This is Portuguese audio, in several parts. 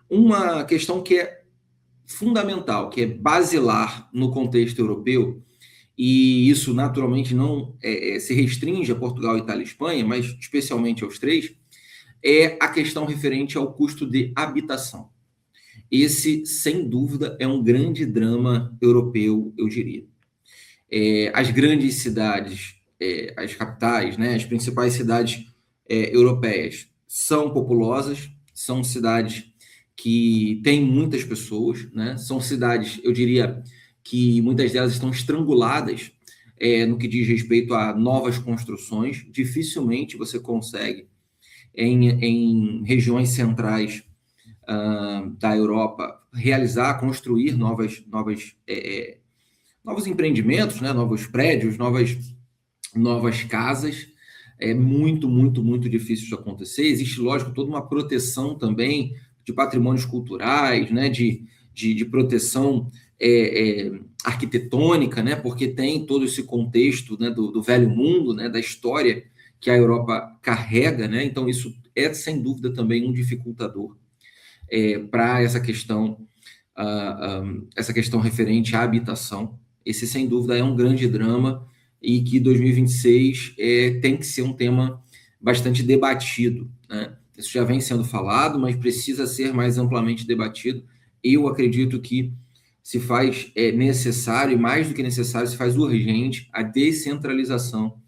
Uma questão que é fundamental, que é basilar no contexto europeu, e isso naturalmente não se restringe a Portugal, Itália e Espanha, mas especialmente aos três, é a questão referente ao custo de habitação. Esse, sem dúvida, é um grande drama europeu, eu diria. As grandes cidades, as capitais, né, as principais cidades europeias são populosas, são cidades que têm muitas pessoas, né, são cidades, eu diria, que muitas delas estão estranguladas no que diz respeito a novas construções. Dificilmente você consegue, em regiões centrais da Europa, construir novos empreendimentos, né, novos prédios, novas casas. É muito, muito, muito difícil isso acontecer. Existe, lógico, toda uma proteção também de patrimônios culturais, né, de proteção arquitetônica, né, porque tem todo esse contexto, né, do velho mundo, né, da história que a Europa carrega, né, então isso é, sem dúvida, também um dificultador para essa questão referente à habitação. Esse, sem dúvida, é um grande drama e que 2026 tem que ser um tema bastante debatido, né? Isso já vem sendo falado, mas precisa ser mais amplamente debatido. Eu acredito que se faz necessário, e mais do que necessário, se faz urgente a descentralização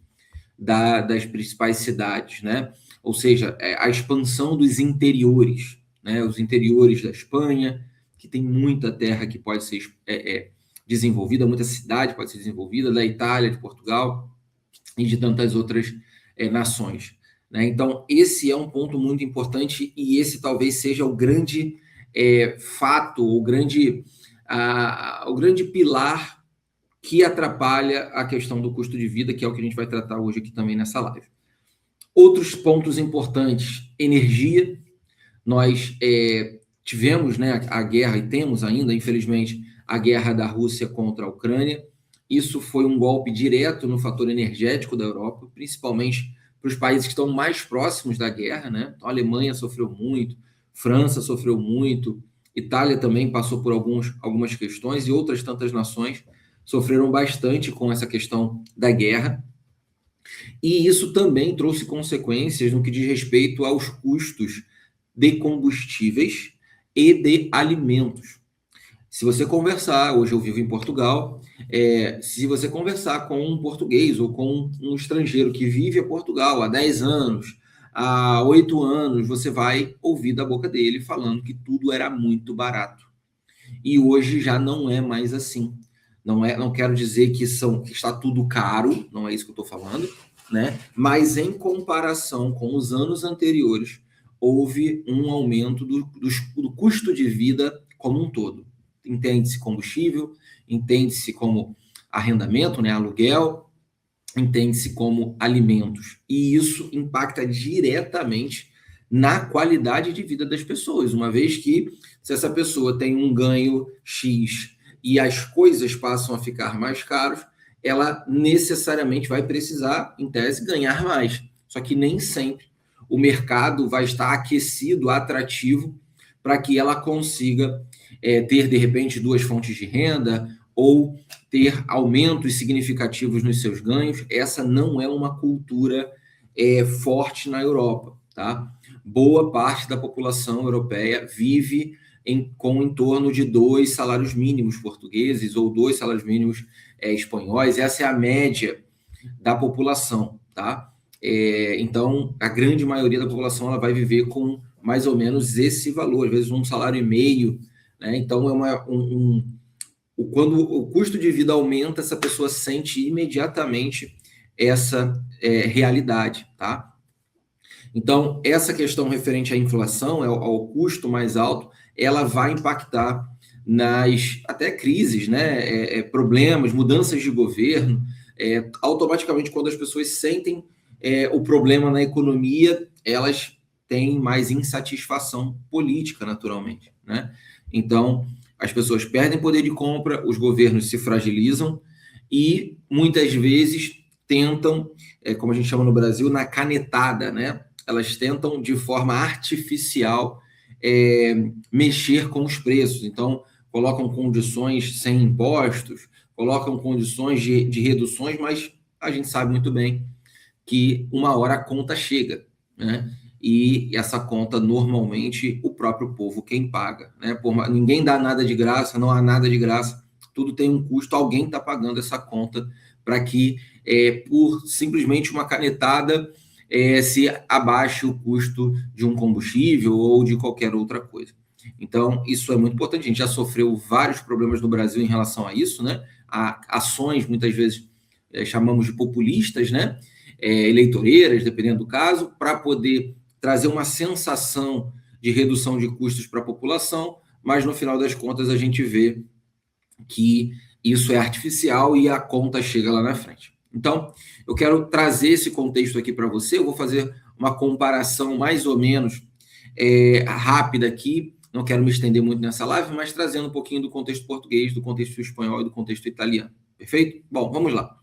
das principais cidades, né? Ou seja, a expansão dos interiores, né? Os interiores da Espanha, que tem muita terra que pode ser desenvolvida, muita cidade pode ser desenvolvida, da Itália, de Portugal e de tantas outras nações, né? Então, esse é um ponto muito importante e esse talvez seja o grande fato, o grande pilar que atrapalha a questão do custo de vida, que é o que a gente vai tratar hoje aqui também nessa live. Outros pontos importantes: energia. Nós tivemos, né, a guerra, e temos ainda, infelizmente, a guerra da Rússia contra a Ucrânia. Isso foi um golpe direto no fator energético da Europa, principalmente para os países que estão mais próximos da guerra, né? Então, a Alemanha sofreu muito, França sofreu muito, Itália também passou por algumas questões e outras tantas nações sofreram bastante com essa questão da guerra. E isso também trouxe consequências no que diz respeito aos custos de combustíveis e de alimentos. Se você conversar, hoje eu vivo em Portugal, se você conversar com um português ou com um estrangeiro que vive em Portugal há 10 anos, há 8 anos, você vai ouvir da boca dele falando que tudo era muito barato. E hoje já não é mais assim. Não quero dizer que está tudo caro, não é isso que eu estou falando, né? Mas em comparação com os anos anteriores, houve um aumento do custo de vida como um todo. Entende-se combustível, entende-se como arrendamento, né, aluguel, entende-se como alimentos. E isso impacta diretamente na qualidade de vida das pessoas, uma vez que, se essa pessoa tem um ganho X e as coisas passam a ficar mais caras, ela necessariamente vai precisar, em tese, ganhar mais. Só que nem sempre o mercado vai estar aquecido, atrativo, para que ela consiga ter, de repente, 2 fontes de renda ou ter aumentos significativos nos seus ganhos. Essa não é uma cultura forte na Europa, tá? Boa parte da população europeia vive com em torno de 2 salários mínimos portugueses ou 2 salários mínimos espanhóis. Essa é a média da população, tá? Então, a grande maioria da população ela vai viver com mais ou menos esse valor, às vezes 1,5 salário, né? Então, quando o custo de vida aumenta, essa pessoa sente imediatamente essa realidade, tá? Então, essa questão referente à inflação, ao custo mais alto, ela vai impactar nas até crises, né? Problemas, mudanças de governo. Automaticamente, quando as pessoas sentem o problema na economia, elas têm mais insatisfação política, naturalmente, né? Então, as pessoas perdem poder de compra, os governos se fragilizam e, muitas vezes, tentam, como a gente chama no Brasil, na canetada, né? Elas tentam, de forma artificial, mexer com os preços. Então, colocam condições sem impostos, colocam condições de reduções, mas a gente sabe muito bem que uma hora a conta chega, né? E essa conta, normalmente, o próprio povo quem paga, né? Ninguém dá nada de graça, não há nada de graça, tudo tem um custo, alguém está pagando essa conta para que, por simplesmente uma canetada, se abaixe o custo de um combustível ou de qualquer outra coisa. Então, isso é muito importante. A gente já sofreu vários problemas no Brasil em relação a isso, né? Há ações, muitas vezes, chamamos de populistas, né? Eleitoreiras, dependendo do caso, para poder trazer uma sensação de redução de custos para a população, mas no final das contas a gente vê que isso é artificial e a conta chega lá na frente. Então, eu quero trazer esse contexto aqui para você, eu vou fazer uma comparação mais ou menos rápida aqui, não quero me estender muito nessa live, mas trazendo um pouquinho do contexto português, do contexto espanhol e do contexto italiano. Perfeito? Bom, vamos lá.